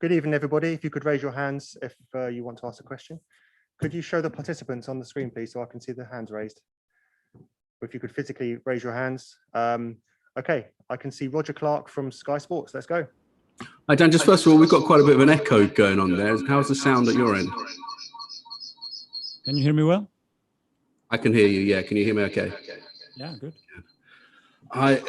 Good evening, everybody. If you could raise your hands if you want to ask a question. Could you show the participants on the screen, please, so I can see the hands raised? If you could physically raise your hands. Okay, I can see Roger Clark from Sky Sports. Let's go. Hi, Dan. Just first of all, we've got quite a bit of an echo going on there. How's the sound at your end? Can you hear me well? I can hear you, yeah. Can you hear me okay? Yeah, good. Hi,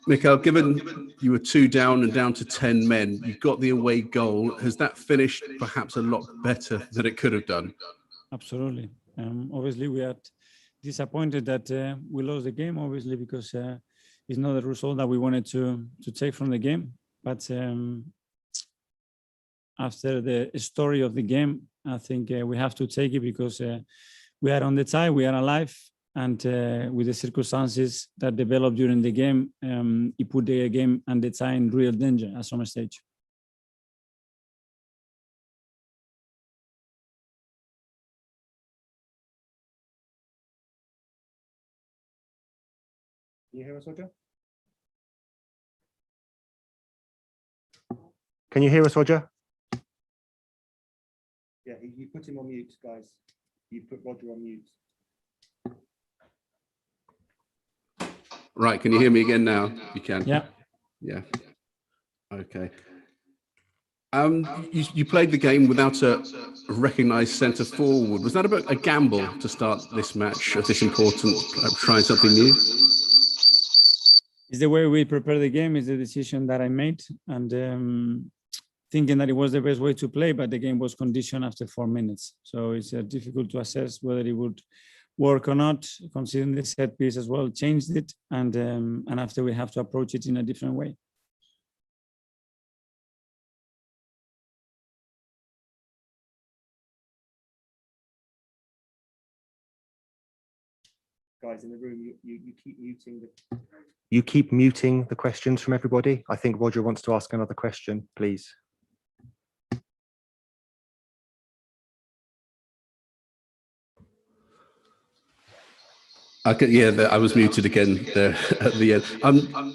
Mikel, given you were 2 down and down to 10 men, you got the away goal. Has that finished perhaps a lot better than it could have done? Absolutely. Obviously, we are disappointed that we lost the game, obviously, because it's not the result that we wanted to take from the game. But after the story of the game, I think we have to take it because we are on the tie, we are alive. And with the circumstances that developed during the game, it put the game and the tie in real danger at some stage. Can you hear us, Roger? Can you hear us, Roger? Yeah, you put him on mute, guys. You put Roger on mute. Right, can you hear me again now? You can? Yeah. Yeah. Okay. You played the game without a recognised centre forward. Was that a bit a gamble to start this match at this important, trying something new? It's the way we prepare the game, is the decision that I made, and thinking that it was the best way to play, but the game was conditioned after 4 minutes. So it's difficult to assess whether it would work or not, considering the set piece as well changed it, and after we have to approach it in a different way. Guys in the room, you keep muting the questions from everybody. I think Roger wants to ask another question, please. Okay, yeah, I was muted again there at the end.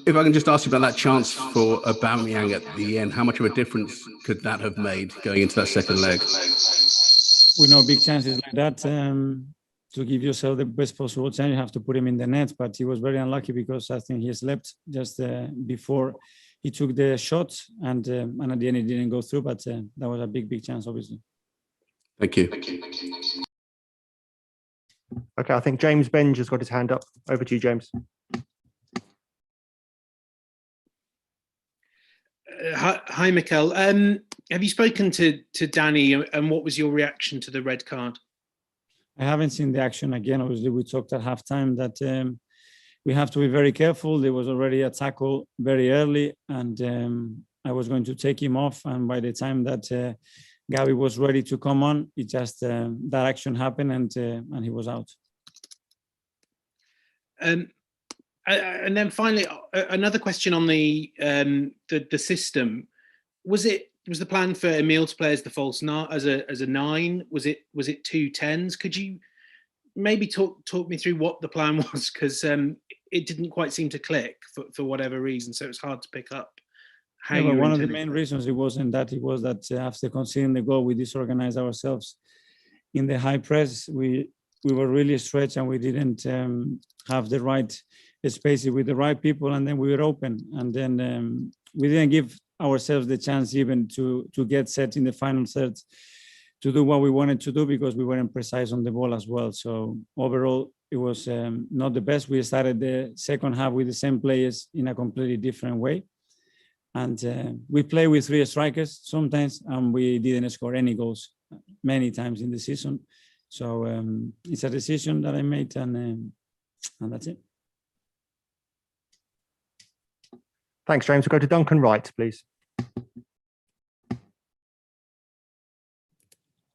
If I can just ask you about that chance for Aubameyang at the end, how much of a difference could that have made going into that second leg? We know big chances like that. To give yourself the best possible chance, you have to put him in the net, but he was very unlucky because I think he slept just before he took the shot, and at the end it didn't go through, but that was a big chance, obviously. Thank you. Okay, I think James Benge has got his hand up. Over to you, James. Hi, Mikel. Have you spoken to Danny, and what was your reaction to the red card? I haven't seen the action again. Obviously, we talked at halftime that we have to be very careful. There was already a tackle very early, and I was going to take him off. And by the time that Gavi was ready to come on, it just that action happened, and he was out. And then finally, another question on the system. Was the plan for Emil to play as the false as a 9? Was it 2 10s? Could you maybe talk me through what the plan was? Because it didn't quite seem to click for whatever reason, so it's hard to pick up how you. One of the main reasons it was that after conceding the goal, we disorganized ourselves in the high press. We were really stretched, and we didn't have the right space with the right people, and then we were open, and then we didn't give ourselves the chance even to get set in the final third to do what we wanted to do, because we weren't precise on the ball as well. So overall, it was not the best. We started the second half with the same players in a completely different way, and we play with 3 strikers sometimes, and we didn't score any goals many times in the season. So it's a decision that I made, and that's it. Thanks, James. We'll go to Duncan Wright, please.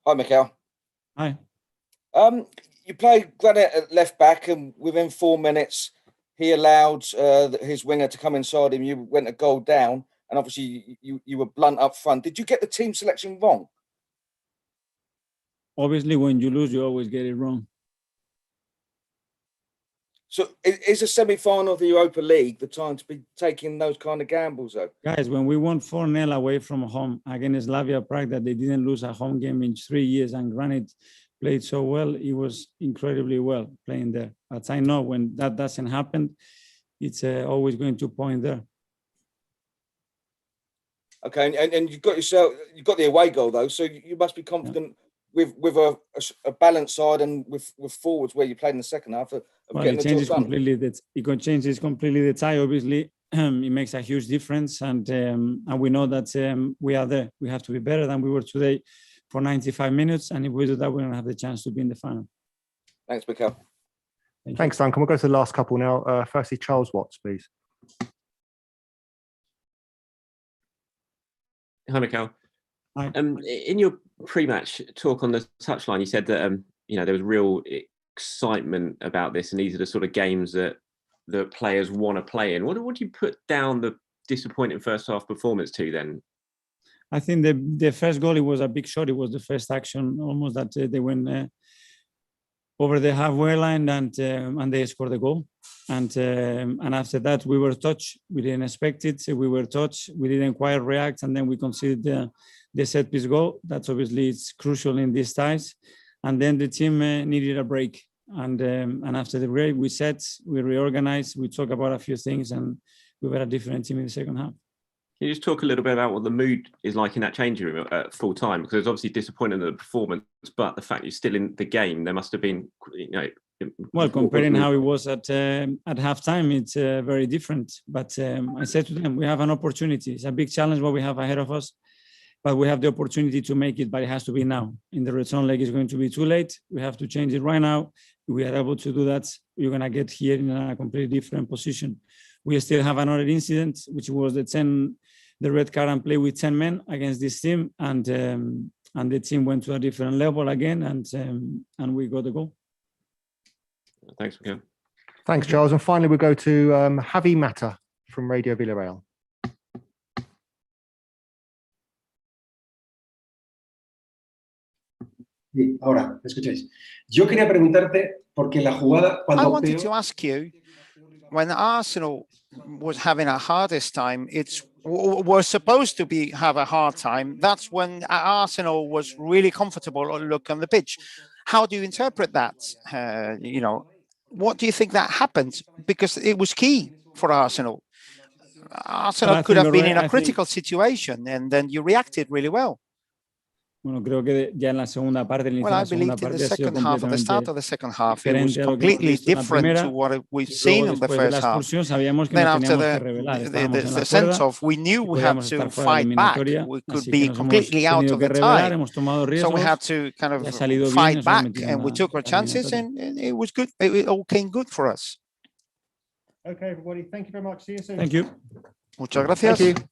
Hi, Mikel. Hi. You played Granit at left back, and within 4 minutes, he allowed his winger to come inside him. You went a goal down, and obviously you were blunt up front. Did you get the team selection wrong? Obviously, when you lose, you always get it wrong. So is a semi-final of the Europa League the time to be taking those kind of gambles, though? Guys, when we won 4-0 away from home against Slavia Prague, that they didn't lose a home game in 3 years, and Granit played so well, he was incredibly well playing there. But I know when that doesn't happen, it's always going to point there. Okay, and you've got the away goal though, so you must be confident with a balanced side and with forwards where you played in the second half of getting the job done. It changes completely the tie. Obviously, it makes a huge difference, and we know that we are there. We have to be better than we were today for 95 minutes, and if we do that, we don't have the chance to be in the final. Thanks, Mikel. Thanks, Duncan. We'll go to the last couple now. Firstly, Charles Watts, please. Hi, Mikel. Hi. In your pre-match talk on the touchline, you said that there was real excitement about this, and these are the sort of games that the players want to play in. What do you put down the disappointing first half performance to then? I think the first goal, it was a big shot. It was the first action almost that they went over the halfway line, and they scored the goal. And after that, we were touched. We didn't expect it. We were touched. We didn't quite react, and then we conceded the set piece goal. That's obviously it's crucial in these ties. And then the team needed a break. And after the break, we reorganized, we talked about a few things, and we were a different team in the second half. Can you just talk a little bit about what the mood is like in that changing room at full time? Because it's obviously disappointing in the performance, but the fact you're still in the game, there must have been, Well, comparing how it was at halftime, it's very different. But I said to them, we have an opportunity. It's a big challenge what we have ahead of us, but we have the opportunity to make it, but it has to be now. In the return leg, it's going to be too late. We have to change it right now. If we are able to do that, we're going to get here in a completely different position. We still have another incident, which was the red card and play with 10 men against this team. And the team went to a different level again, and we got the goal. Thanks, Mikel. Thanks, Charles. And finally, we'll go to Javi Mata from Radio Villarreal. Sí, ahora, ¿me escucháis? Yo quería preguntarte, porque la jugada I wanted to ask you, when Arsenal was having a hardest time, was supposed to have a hard time. That's when Arsenal was really comfortable on look on the pitch. How do you interpret that? What do you think that happened? Because it was key for Arsenal. Arsenal could have been in a critical situation, and then you reacted really well. Bueno, creo que ya en la segunda parte, Well, I believed in the second half, at the start of the second half, it was completely different to what we've seen in the first half. Then after the sense of, we knew we had to fight back. We could be completely out of the tie. So we had to kind of fight back, and we took our chances, and it was good. It all came good for us. Okay, everybody. Thank you very much. See you soon. Thank you. Muchas gracias. Thank you.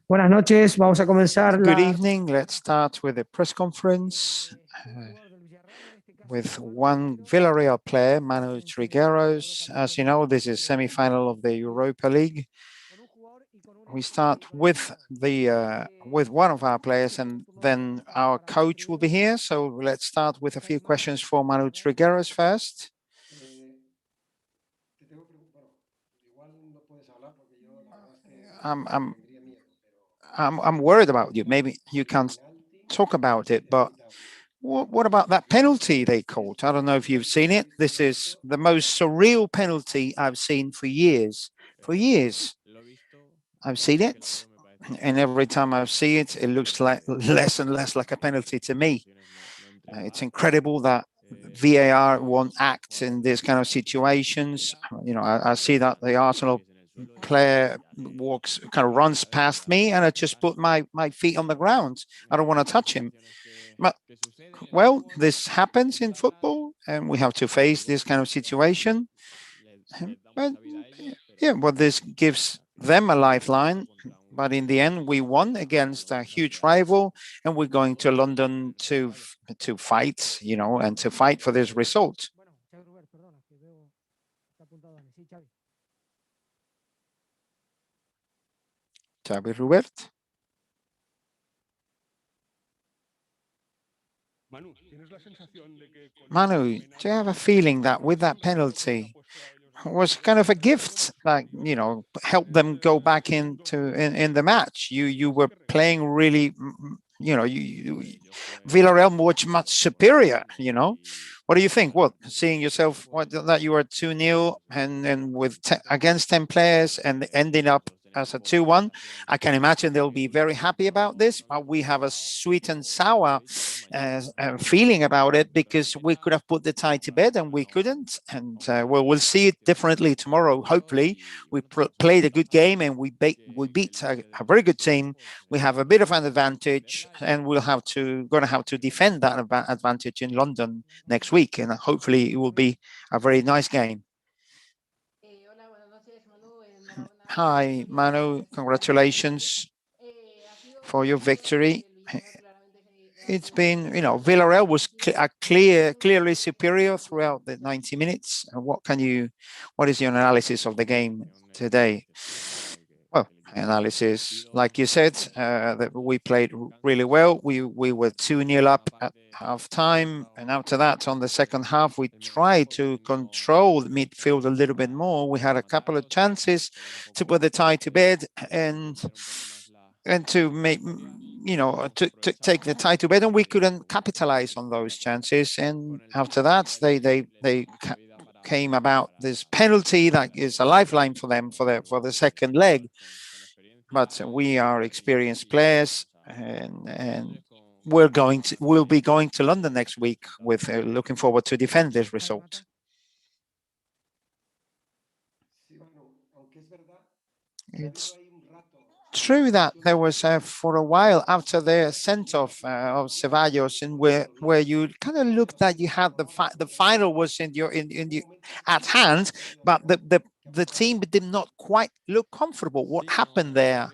Buenas noches, vamos a comenzar. Good evening. Let's start with the press conference with one Villarreal player, Manu Trigueros. As you know, this is semi-final of the Europa League. We start with one of our players, and then our coach will be here. So let's start with a few questions for Manu Trigueros first. I'm worried about you. Maybe you can't talk about it, but what about that penalty they called? I don't know if you've seen it. This is the most surreal penalty I've seen for years. For years, I've seen it, and every time I see it, it looks like less and less like a penalty to me. It's incredible that VAR won't act in these kind of situations. You know, I see that the Arsenal player kind of runs past me, and I just put my feet on the ground. I don't want to touch him. But, well, this happens in football, and we have to face this kind of situation. But yeah, well, this gives them a lifeline. But in the end, we won against a huge rival, and we're going to London to fight, you know, and to fight for this result. Xavi Robert. Manu, do you have a feeling that with that penalty was kind of a gift, like, you know, help them go back into in the match? You were playing really, you know, Villarreal much superior, you know. What do you think? What, seeing yourself that you were 2-0 and with against 10 players and ending up as a 2-1, I can imagine they'll be very happy about this, but we have a sweet and sour feeling about it, because we could have put the tie to bed and we couldn't. And well, we'll see it differently tomorrow. Hopefully, we played a good game and we beat a very good team. We have a bit of an advantage, and we'll going to have to defend that advantage in London next week. And hopefully, it will be a very nice game. Hi, Manu. Congratulations for your victory. It's been, you know, Villarreal was clearly superior throughout the 90 minutes. What is your analysis of the game today? Well, analysis, like you said, that we played really well. We were 2-0 up at half time, and after that, on the second half, we tried to control the midfield a little bit more. We had a couple of chances to put the tie to bed and to make, you know, to take the tie to bed, and we couldn't capitalize on those chances. And after that, they came about this penalty that is a lifeline for them for the second leg. But we are experienced players, and we'll be going to London next week with looking forward to defend this result. It's true that there was for a while after the send-off of Ceballos, and where you kind of looked that you had the final was in your at hand, but the team did not quite look comfortable. What happened there?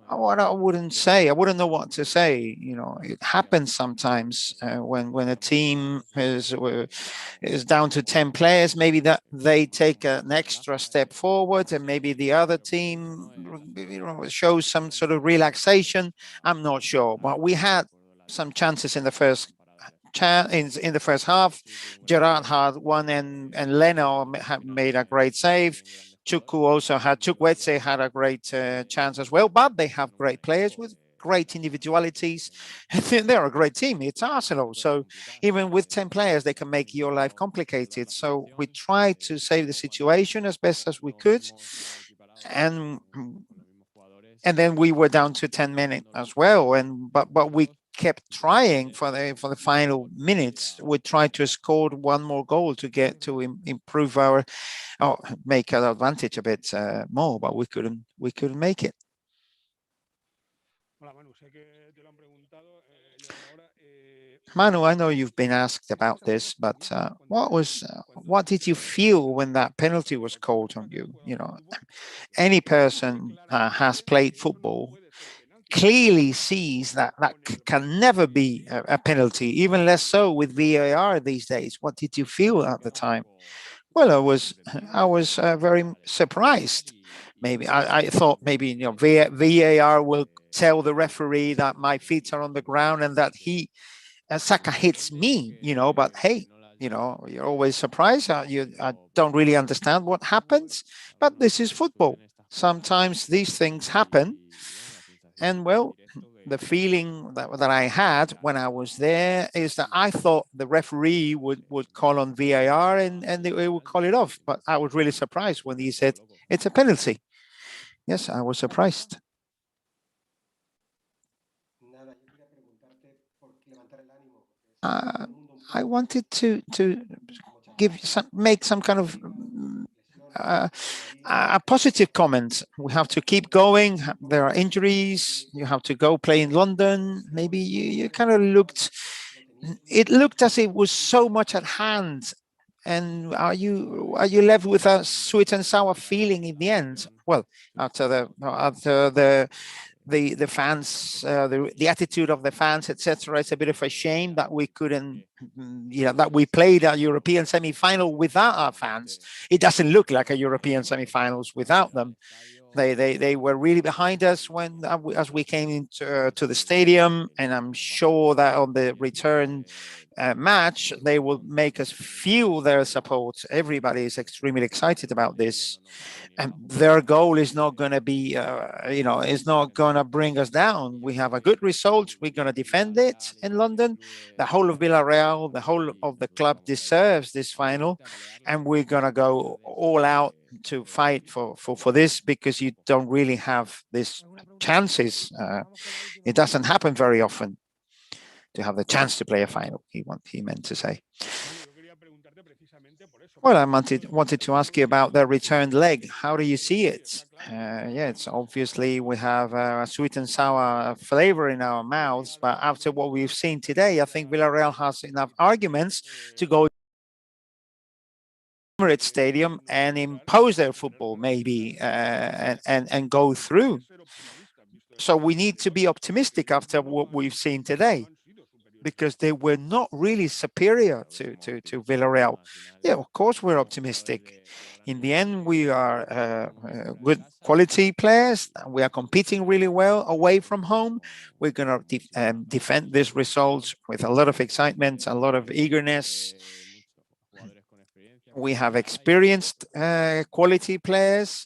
What I wouldn't say. I wouldn't know what to say. You know, it happens sometimes when a team is down to 10 players. Maybe that they take an extra step forward, and maybe the other team, you know, shows some sort of relaxation. I'm not sure, but we had some chances in the first in the first half. Gerard had one, and Leno made a great save. Chukwueze had a great chance as well, but they have great players with great individualities. They're a great team. It's Arsenal. So even with 10 players, they can make your life complicated. So we tried to save the situation as best as we could. And and then we were down to 10 minutes as well. But we kept trying for the final minutes. We tried to score one more goal to get to improve our, make our advantage a bit more, but we couldn't make it. Manu, I know you've been asked about this, but what did you feel when that penalty was called on you? You know, any person has played football clearly sees that can never be a penalty, even less so with VAR these days. What did you feel at the time? Well, I was very surprised. Maybe I thought maybe VAR will tell the referee that my feet are on the ground and that Xhaka hits me, but hey, you're always surprised. I don't really understand what happens, but this is football. Sometimes these things happen. And well, the feeling that I had when I was there is that I thought the referee would call on VAR and they would call it off. But I was really surprised when he said it's a penalty. Yes, I was surprised. I wanted to make some kind of a positive comment. We have to keep going. There are injuries. You have to go play in London. Maybe you kind of it looked as if it was so much at hand. And are you left with a sweet and sour feeling in the end? Well, after the fans, the attitude of the fans, etc. It's a bit of a shame that we couldn't, that we played a European semi-final without our fans. It doesn't look like a European semi-finals without them. They were really behind us as we came into to the stadium, and I'm sure that on the return match they will make us feel their support. Everybody is extremely excited about this, and their goal is not going to be, is not going to bring us down. We have a good result. We're going to defend it in London. The whole of Villarreal, the whole of the club deserves this final, and we're going to go all out to fight for this, because you don't really have these chances. It doesn't happen very often to have the chance to play a final, he meant to say. Well, I wanted to ask you about the return leg. How do you see it? Yeah, it's obviously we have a sweet and sour flavor in our mouths, but after what we've seen today, I think Villarreal has enough arguments to go to Emirates Stadium and impose their football, maybe, and go through. So we need to be optimistic after what we've seen today, because they were not really superior to Villarreal. Yeah, of course we're optimistic. In the end, we are good quality players. We are competing really well away from home. We're going to defend these results with a lot of excitement, a lot of eagerness. We have experienced quality players,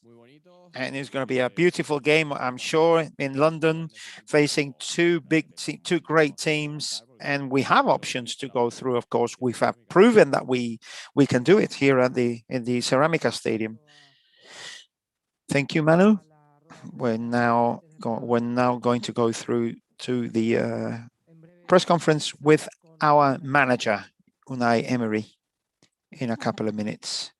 and it's going to be a beautiful game, I'm sure, in London, facing two great teams. And we have options to go through. Of course, we have proven that we can do it here in the Ceramica Stadium. Thank you, Manu. We're now going to go through to the press conference with our manager, Unai Emery, in a couple of minutes.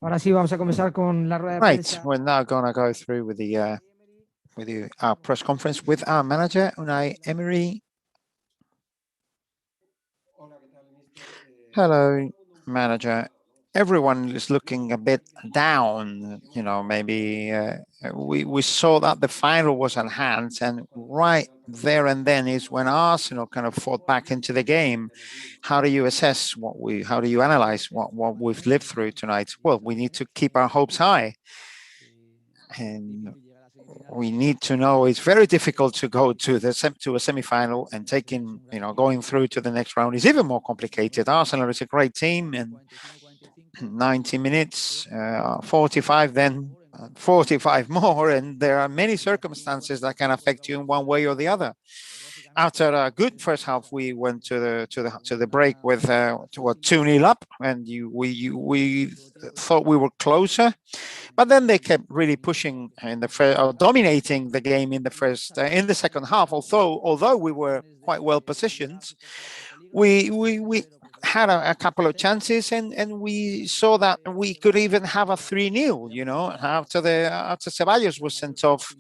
Ahora sí, vamos a comenzar con la rueda de Right, prensa. we're now going to go through with our press conference with our manager, Unai Emery. Hello, manager. Everyone is looking a bit down, you know, maybe we saw that the final was at hand, and right there and then is when Arsenal kind of fought back into the game. How do you assess how do you analyze what we've lived through tonight? Well, we need to keep our hopes high. And we need to know it's very difficult to go to a semi-final, and going through to the next round is even more complicated. Arsenal is a great team, and 90 minutes, 45, then 45 more, and there are many circumstances that can affect you in one way or the other. After a good first half, we went to the break with 2-0 up, and we thought we were closer, but then they kept really pushing in dominating the game in the second half. Although we were quite well positioned, we had a couple of chances, and we saw that we could even have a 3-0, after Ceballos was sent off.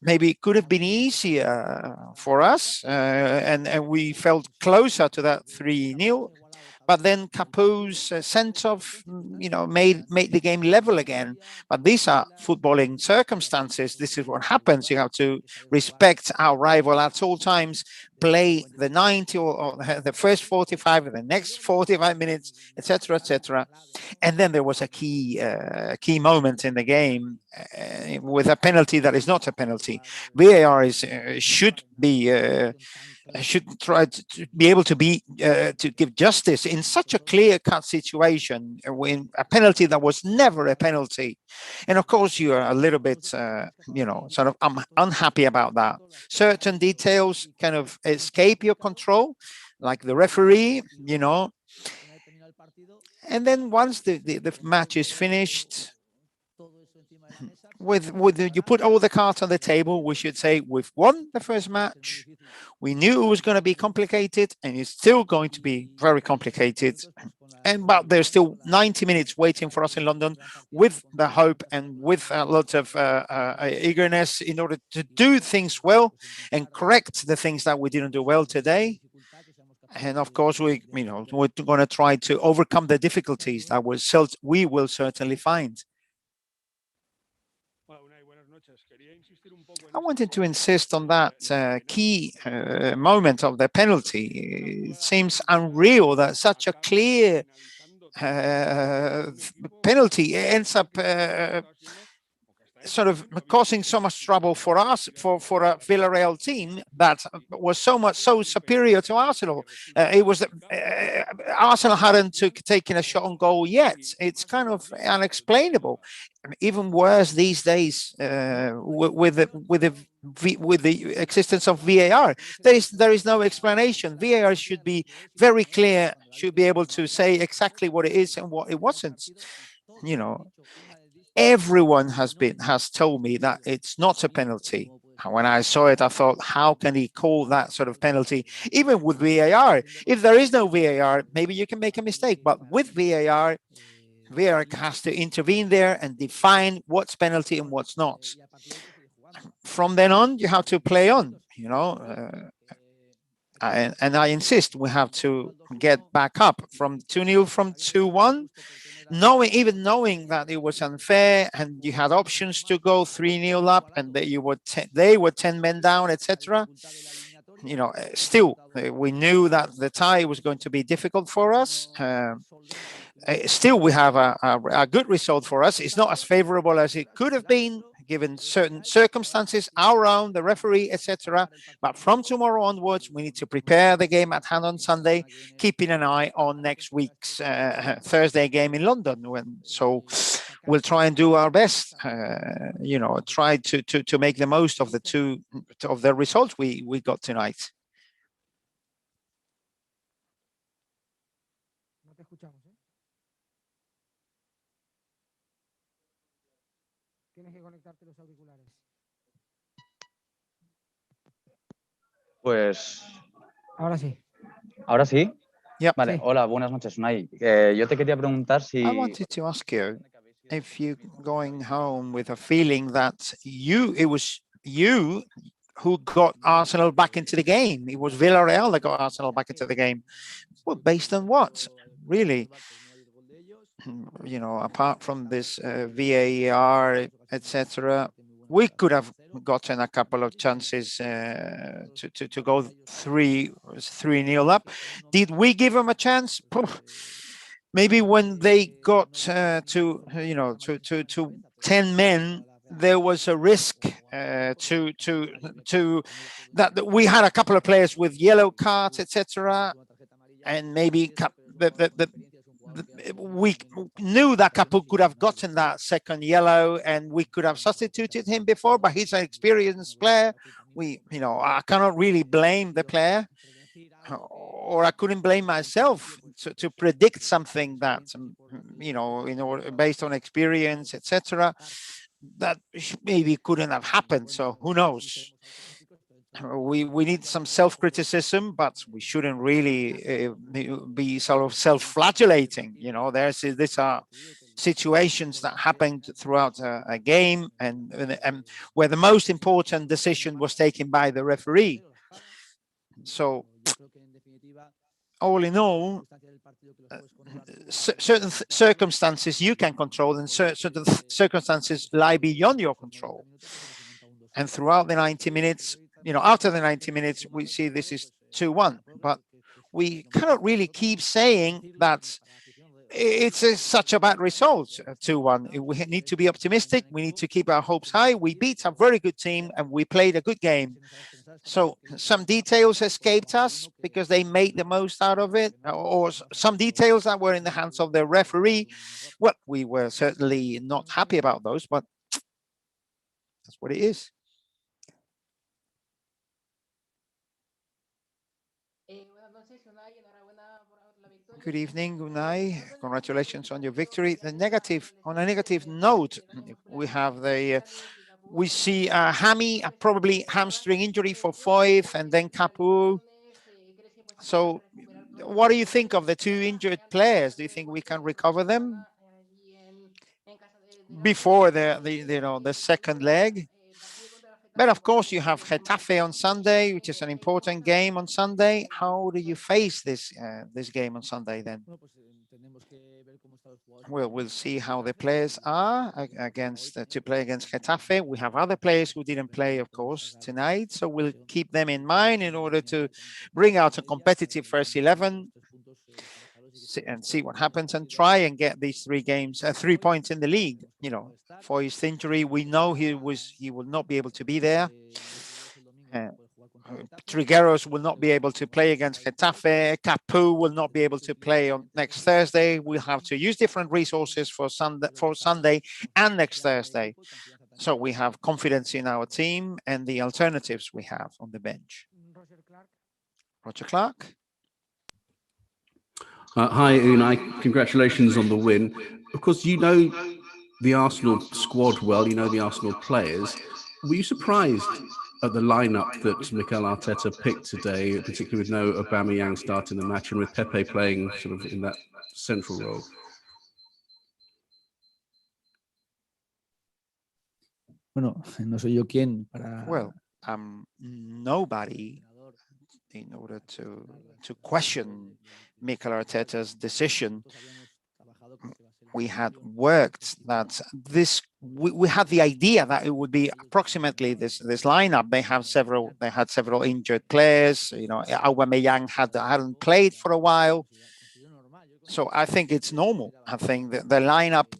Maybe it could have been easier for us, and we felt closer to that 3-0. But then Capoue's sense of, made the game level again. But these are footballing circumstances. This is what happens. You have to respect our rival at all times, play the 90 or the first 45, the next 45 minutes, etc., etc. And then there was a key moment in the game with a penalty that is not a penalty. VAR should try to be able to give justice in such a clear-cut situation, when a penalty that was never a penalty. And of course, you are a little bit, sort of unhappy about that. Certain details kind of escape your control, like the referee, And then once the match is finished, you put all the cards on the table, we should say we've won the first match. We knew it was going to be complicated, and it's still going to be very complicated. But there's still 90 minutes waiting for us in London, with the hope and with a lot of eagerness in order to do things well and correct the things that we didn't do well today. And of course, we're going to try to overcome the difficulties that we will certainly find. I wanted to insist on that key moment of the penalty. It seems unreal that such a clear penalty ends up sort of causing so much trouble for us, for a Villarreal team that was so superior to Arsenal. Arsenal hadn't taken a shot on goal yet. It's kind of unexplainable. Even worse these days with the existence of VAR. There is no explanation. VAR should be very clear, should be able to say exactly what it is and what it wasn't. Everyone has told me that it's not a penalty. When I saw it, I thought, how can he call that sort of penalty, even with VAR? If there is no VAR, maybe you can make a mistake, but with VAR has to intervene there and define what's penalty and what's not. From then on, you have to play on, and I insist we have to get back up from 2-0, from 2-1. Knowing that it was unfair, and you had options to go 3-0 up, and that they were 10 men down, etc. Still, we knew that the tie was going to be difficult for us. Still, we have a good result for us. It's not as favorable as it could have been, given certain circumstances around the referee, etc. But from tomorrow onwards, we need to prepare the game at hand on Sunday, keeping an eye on next week's Thursday game in London. So we'll try and do our best, try to make the most of the results we got tonight. Tienes que conectarte los auriculares. Pues. Ahora sí. ¿Ahora sí? Yep. Vale, Sí. hola, buenas noches, Unai. Yo te quería preguntar si. I wanted to ask you, if you're going home with a feeling that it was you who got Arsenal back into the game. It was Villarreal that got Arsenal back into the game. Well, based on what? Really? You know, apart from this VAR, etc., we could have gotten a couple of chances to go 3-0 up. Did we give them a chance? Maybe when they got to 10 men, there was a risk that we had a couple of players with yellow cards, etc., and maybe we knew that Capoue could have gotten that second yellow, and we could have substituted him before. But he's an experienced player. I cannot really blame the player, or I couldn't blame myself to predict something that based on experience, etc., that maybe couldn't have happened. So who knows? We need some self-criticism, but we shouldn't really be sort of self-flagellating. These are situations that happened throughout a game, and where the most important decision was taken by the referee. So all in all, certain circumstances you can control, and certain circumstances lie beyond your control. And throughout the 90 minutes, after the 90 minutes, we see this is 2-1, but we cannot really keep saying that it's such a bad result, 2-1. We need to be optimistic. We need to keep our hopes high. We beat a very good team and we played a good game. So some details escaped us because they made the most out of it, or some details that were in the hands of the referee. Well, we were certainly not happy about those, but that's what it is. Good evening, Unai. Congratulations on your victory. On a negative note, we see a probably hamstring injury for Foyth, and then Capoue. So what do you think of the two injured players? Do you think we can recover them before the second leg? But of course, you have Getafe on Sunday, which is an important game on Sunday. How do you face this game on Sunday then? Well, we'll see how the players are to play against Getafe. We have other players who didn't play, of course, tonight, so we'll keep them in mind in order to bring out a competitive first 11 and see what happens, and try and get these 3 points in the league. For his injury, we know he will not be able to be there. Trigueros will not be able to play against Getafe. Capoue will not be able to play on next Thursday. We'll have to use different resources for Sunday and next Thursday. So we have confidence in our team and the alternatives we have on the bench. Roger Clark. Hi, Unai. Congratulations on the win. Of course, you know the Arsenal squad well. You know the Arsenal players. Were you surprised at the lineup that Mikel Arteta picked today, particularly with no Aubameyang starting the match and with Pepe playing sort of in that central role? Well, I'm nobody in order to question Mikel Arteta's decision. We had worked that we had the idea that it would be approximately this lineup. They had several injured players. Aubameyang hadn't played for a while, so I think it's normal. I think that the lineup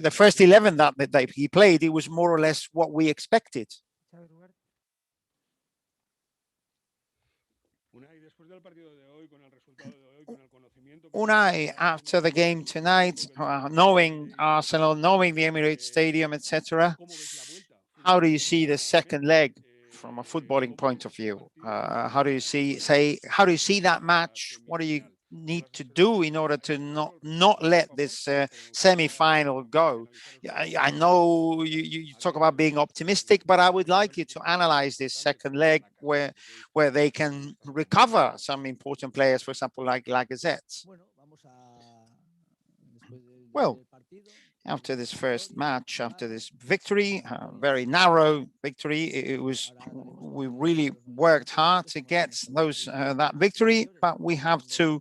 the first 11 that he played, it was more or less what we expected. Unai, after the game tonight, knowing Arsenal, knowing the Emirates Stadium, etc., how do you see the second leg from a footballing point of view? How do you see that match? What do you need to do in order to not let this semi-final go? I know you talk about being optimistic, but I would like you to analyze this second leg where they can recover some important players, for example, like Lacazette. Well, after this first match, after this victory, very narrow victory. We really worked hard to get that victory, but we have to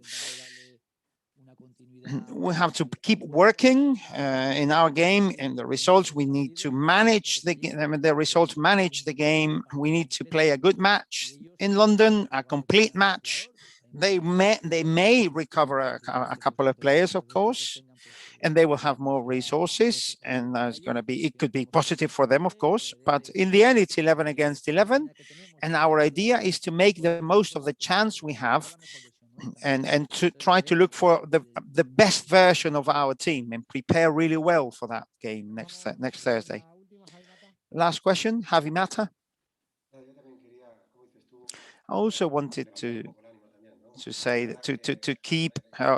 keep working in our game and the results. We need to manage the results, manage the game. We need to play a good match in London, a complete match. They may recover a couple of players, of course, and they will have more resources, and it could be positive for them, of course. But in the end, it's 11 against 11, and our idea is to make the most of the chance we have, and to try to look for the best version of our team and prepare really well for that game next Thursday. Last question, Javi Mata. I also wanted to say that to keep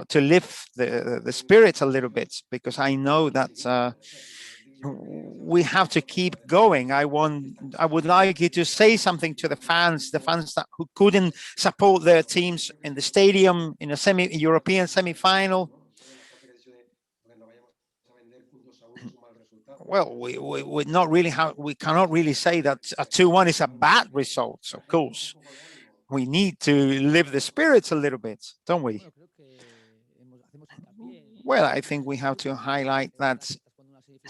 to lift the spirit a little bit, because I know that we have to keep going. I would like you to say something to the fans who couldn't support their teams in the stadium in a European semi-final. Well, we not really we cannot really say that a 2-1 is a bad result, of course. We need to live the spirits a little bit, don't we? Well, I think we have to highlight that,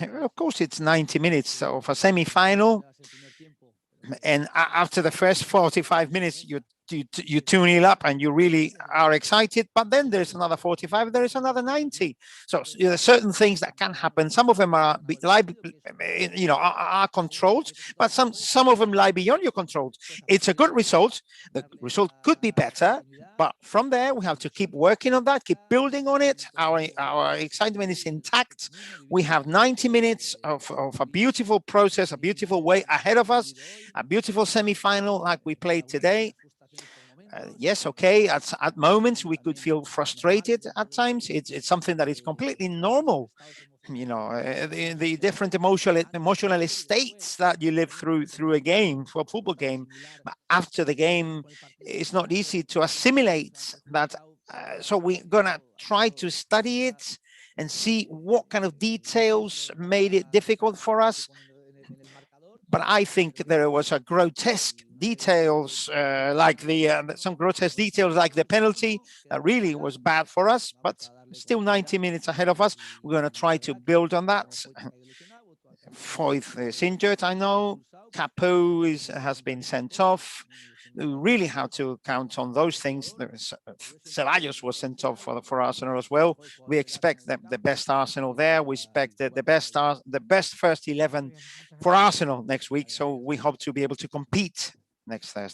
of course, it's 90 minutes of a semi-final, and after the first 45 minutes, you 2-0 up and you really are excited, but then there's another 45, there is another 90. So there are certain things that can happen. Some of them are controlled, but some of them lie beyond your control. It's a good result. The result could be better, but from there we have to keep working on that, keep building on it. Our excitement is intact. We have 90 minutes of a beautiful process, a beautiful way ahead of us, a beautiful semi-final like we played today. Yes, okay, at moments we could feel frustrated at times. It's something that is completely normal, the different emotional states that you live through a game, for a football game. But after the game, it's not easy to assimilate that. So we're gonna try to study it and see what kind of details made it difficult for us. But I think there was a grotesque details like some grotesque details like the penalty that really was bad for us, but still 90 minutes ahead of us. We're going to try to build on that. Foyth is injured, I know. Capoue has been sent off. We really have to count on those things. Ceballos was sent off for Arsenal as well. We expect the best Arsenal there. We expect the best first 11 for Arsenal next week. So we hope to be able to compete next Thursday.